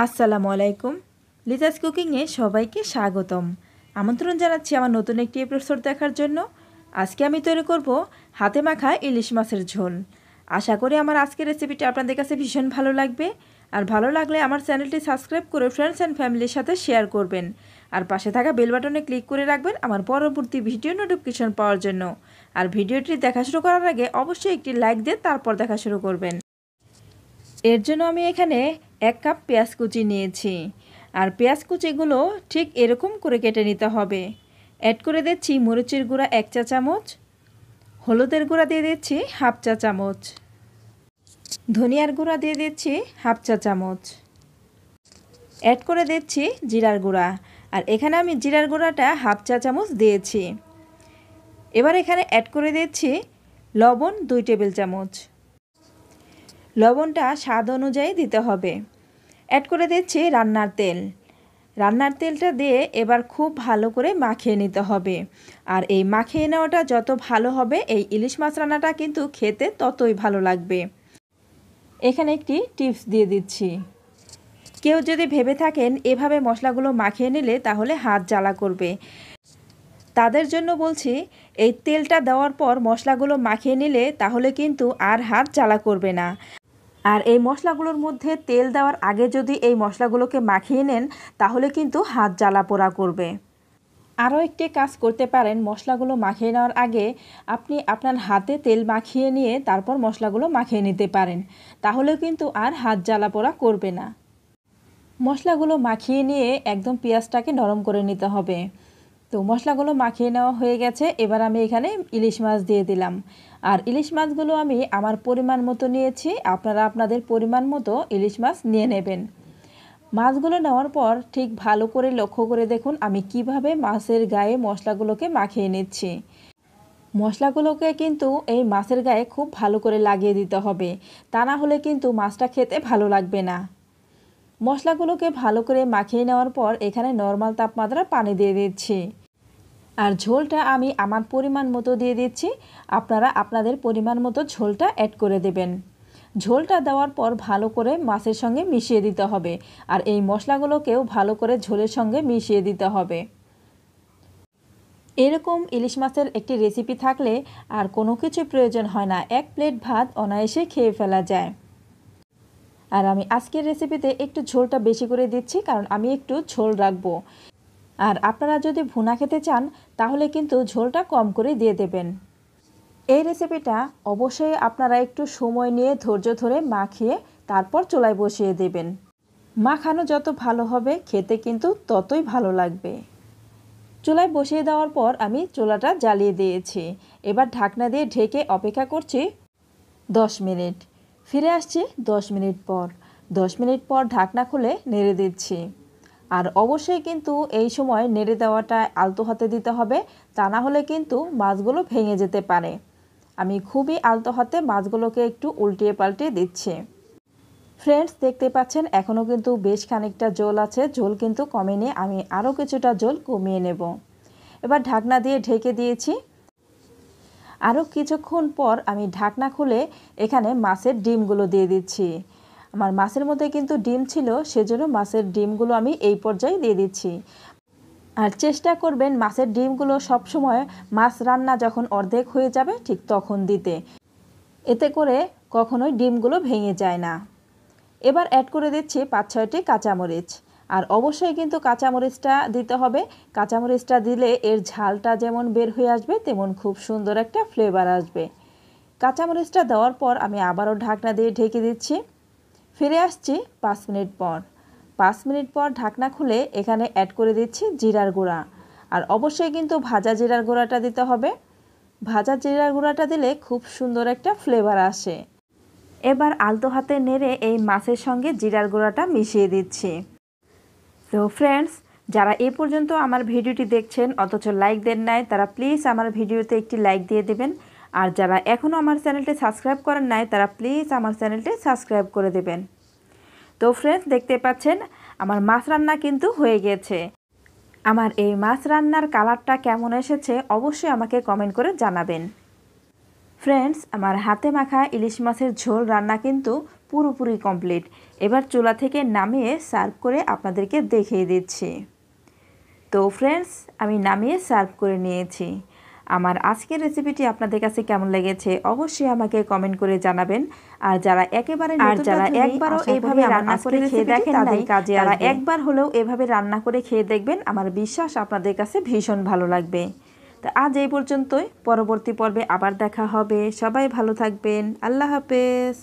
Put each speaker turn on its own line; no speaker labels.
আসসালামু আলাইকুম। লিজাস কুকিংয়ে সবাইকে স্বাগতম। আমন্ত্রণ জানাচ্ছি আমার নতুন একটি এপিসোড দেখার জন্য। আজকে আমি তৈরি করব হাতে মাখা ইলিশ মাছের ঝোল। আশা করি আমার আজকের রেসিপিটা আপনাদের কাছে ভীষণ ভালো লাগবে। আর ভালো লাগলে আমার চ্যানেলটি সাবস্ক্রাইব করে ফ্রেন্ডস অ্যান্ড ফ্যামিলির সাথে শেয়ার করবেন। আর পাশে থাকা বেল বাটনে ক্লিক করে রাখবেন আমার পরবর্তী ভিডিও নোটিফিকেশন পাওয়ার জন্য। আর ভিডিওটি দেখা শুরু করার আগে অবশ্যই একটি লাইক দিয়ে তারপর দেখা শুরু করবেন। এর জন্য আমি এখানে 1 কাপ পেঁয়াজ কুচি নিয়েছি। আর পেঁয়াজ কুচিগুলো ঠিক এরকম করে কেটে নিতে হবে। অ্যাড করে দিচ্ছি মরিচের গুঁড়া 1 চা চামচ, হলুদের গুঁড়া দিয়ে দিচ্ছি 1/2 চা চামচ, ধনিয়ার গুঁড়া দিয়ে দিচ্ছি 1/2 চা চামচ, অ্যাড করে দিচ্ছি জিরার গুঁড়া। আর এখানে আমি জিরার গুঁড়াটা 1/2 চা চামচ দিয়েছি। এবার এখানে অ্যাড করে দিচ্ছি লবণ 2 টেবিল চামচ। লবণটা স্বাদ অনুযায়ী দিতে হবে। অ্যাড করে দিচ্ছি রান্নার তেল। রান্নার তেলটা দিয়ে এবার খুব ভালো করে মাখিয়ে নিতে হবে। আর এই মাখিয়ে নেওয়াটা যত ভালো হবে এই ইলিশ মাছ রান্নাটা কিন্তু খেতে ততই ভালো লাগবে। এখানে একটি টিপস দিয়ে দিচ্ছি। কেউ যদি ভেবে থাকেন এভাবে মশলাগুলো মাখিয়ে নিলে তাহলে হাত জ্বালা করবে, তাদের জন্য বলছি এই তেলটা দেওয়ার পর মশলাগুলো মাখিয়ে নিলে তাহলে কিন্তু আর হাত জ্বালা করবে না। আর এই মশলাগুলোর মধ্যে তেল দেওয়ার আগে যদি এই মশলাগুলোকে মাখিয়ে নেন তাহলে কিন্তু হাত জ্বালা পোড়া করবে। আরও একটি কাজ করতে পারেন, মশলাগুলো মাখিয়ে নেওয়ার আগে আপনি আপনার হাতে তেল মাখিয়ে নিয়ে তারপর মশলাগুলো মাখিয়ে নিতে পারেন, তাহলেও কিন্তু আর হাত জ্বালা পোড়া করবে না। মশলাগুলো মাখিয়ে নিয়ে একদম পেঁয়াজটাকে নরম করে নিতে হবে। তো মশলাগুলো মাখিয়ে নেওয়া হয়ে গেছে। এবার আমি এখানে ইলিশ মাছ দিয়ে দিলাম। আর ইলিশ মাছগুলো আমি আমার পরিমাণ মতো নিয়েছি, আপনারা আপনাদের পরিমাণ মতো ইলিশ মাছ নিয়ে নেবেন। মাছগুলো নেওয়ার পর ঠিক ভালো করে লক্ষ্য করে দেখুন আমি কিভাবে মাছের গায়ে মশলাগুলোকে মাখিয়ে নিচ্ছি। মশলাগুলোকে কিন্তু এই মাছের গায়ে খুব ভালো করে লাগিয়ে দিতে হবে, তা না হলে কিন্তু মাছটা খেতে ভালো লাগবে না। মশলাগুলোকে ভালো করে মাখিয়ে নেওয়ার পর এখানে নর্মাল তাপমাত্রা পানি দিয়ে দিচ্ছি। আর ঝোলটা আমি আমার পরিমাণ মতো দিয়ে দিচ্ছি, আপনারা আপনাদের পরিমাণ মতো ঝোলটা অ্যাড করে দেবেন। ঝোলটা দেওয়ার পর ভালো করে মাছের সঙ্গে মিশিয়ে দিতে হবে। আর এই মশলাগুলোকেও ভালো করে ঝোলের সঙ্গে মিশিয়ে দিতে হবে। এরকম ইলিশ মাছের একটি রেসিপি থাকলে আর কোনো কিছু প্রয়োজন হয় না, 1 প্লেট ভাত অনায়াসে খেয়ে ফেলা যায়। আর আমি আজকের রেসিপিতে একটু ঝোলটা বেশি করে দিচ্ছি, কারণ আমি একটু ঝোল রাখবো। আর আপনারা যদি ভুনা খেতে চান তাহলে কিন্তু ঝোলটা কম করে দিয়ে দেবেন। এই রেসিপিটা অবশ্যই আপনারা একটু সময় নিয়ে ধৈর্য ধরে মাখিয়ে তারপর চুলায় বসিয়ে দেবেন। মাখানো যত ভালো হবে খেতে কিন্তু ততই ভালো লাগবে। চুলায় বসিয়ে দেওয়ার পর আমি চুলাটা জ্বালিয়ে দিয়েছি। এবার ঢাকনা দিয়ে ঢেকে অপেক্ষা করছি 10 মিনিট। ফিরে আসছি 10 মিনিট পর। 10 মিনিট পর ঢাকনা খুলে নেড়ে দিচ্ছি। আর অবশ্যই কিন্তু এই সময় নেড়ে দেওয়াটা আলতো হাতে দিতে হবে, তা না হলে কিন্তু মাছগুলো ভেঙে যেতে পারে। আমি খুবই আলতো হাতে মাছগুলোকে একটু উল্টিয়ে পাল্টিয়ে দিচ্ছি। ফ্রেন্ডস, দেখতে পাচ্ছেন এখনও কিন্তু বেশ খানিকটা জল আছে, জল কিন্তু কমেনি, আমি আরও কিছুটা জল কমিয়ে নেব। এবার ঢাকনা দিয়ে ঢেকে দিয়েছি। আরও কিছুক্ষণ পর আমি ঢাকনা খুলে এখানে মাছের ডিমগুলো দিয়ে দিচ্ছি। আমার মাছের মধ্যে কিন্তু ডিম ছিল, সেজন্য মাছের ডিমগুলো আমি এই পর্যায়ে দিয়ে দিচ্ছি। আর চেষ্টা করবেন মাছের ডিমগুলো সবসময় মাছ রান্না যখন অর্ধেক হয়ে যাবে ঠিক তখন দিতে, এতে করে কখনোই ডিমগুলো ভেঙে যায় না। এবার অ্যাড করে দিচ্ছি 5-6টি কাঁচামরিচ। আর অবশ্যই কিন্তু কাঁচামরিচটা দিতে হবে। কাঁচামরিচটা দিলে এর ঝালটা যেমন বের হয়ে আসবে তেমন খুব সুন্দর একটা ফ্লেভার আসবে। কাঁচামরিচটা দেওয়ার পর আমি আবারও ঢাকনা দিয়ে ঢেকে দিচ্ছি। ফিরে আসছি 5 মিনিট পর। 5 মিনিট পর ঢাকনা খুলে এখানে অ্যাড করে দিচ্ছি জিরার গুঁড়া। আর অবশ্যই কিন্তু ভাজা জিরার গুঁড়াটা দিতে হবে। ভাজা জিরার গুঁড়াটা দিলে খুব সুন্দর একটা ফ্লেভার আসে। এবার আলতো হাতে নেড়ে এই মাছের সঙ্গে জিরার গুঁড়াটা মিশিয়ে দিচ্ছি। তো ফ্রেন্ডস, যারা এ পর্যন্ত আমার ভিডিওটি দেখছেন অথচ লাইক দেন নাই, তারা প্লিজ আমার ভিডিওতে একটি লাইক দিয়ে দেবেন। আর যারা এখনও আমার চ্যানেলটি সাবস্ক্রাইব করেন নাই তারা প্লিজ আমার চ্যানেলটি সাবস্ক্রাইব করে দেবেন। তো ফ্রেন্ডস, দেখতে পাচ্ছেন আমার মাছ রান্না কিন্তু হয়ে গেছে। আমার এই মাছ রান্নার কালারটা কেমন এসেছে অবশ্যই আমাকে কমেন্ট করে জানাবেন। ফ্রেন্ডস, আমার হাতে মাখা ইলিশ মাছের ঝোল রান্না কিন্তু পুরোপুরি কমপ্লিট। এবার চুলা থেকে নামিয়ে সার্ভ করে আপনাদেরকে দেখিয়ে দিচ্ছি। তো ফ্রেন্ডস, আমি নামিয়ে সার্ভ করে নিয়েছি। আমার আজকের রেসিপিটি আপনাদের কাছে কেমন লেগেছে অবশ্যই আমাকে কমেন্ট করে জানাবেন। আর যারা একেবারে একবারও এইভাবে রান্না করে খেয়ে দেখেন তাদের কাজে তারা একবার হলেও এভাবে রান্না করে খেয়ে দেখবেন, আমার বিশ্বাস আপনাদের কাছে ভীষণ ভালো লাগবে। তো আজ এই পর্যন্তই, পরবর্তী পর্বে আবার দেখা হবে। সবাই ভালো থাকবেন। আল্লাহ হাফেজ।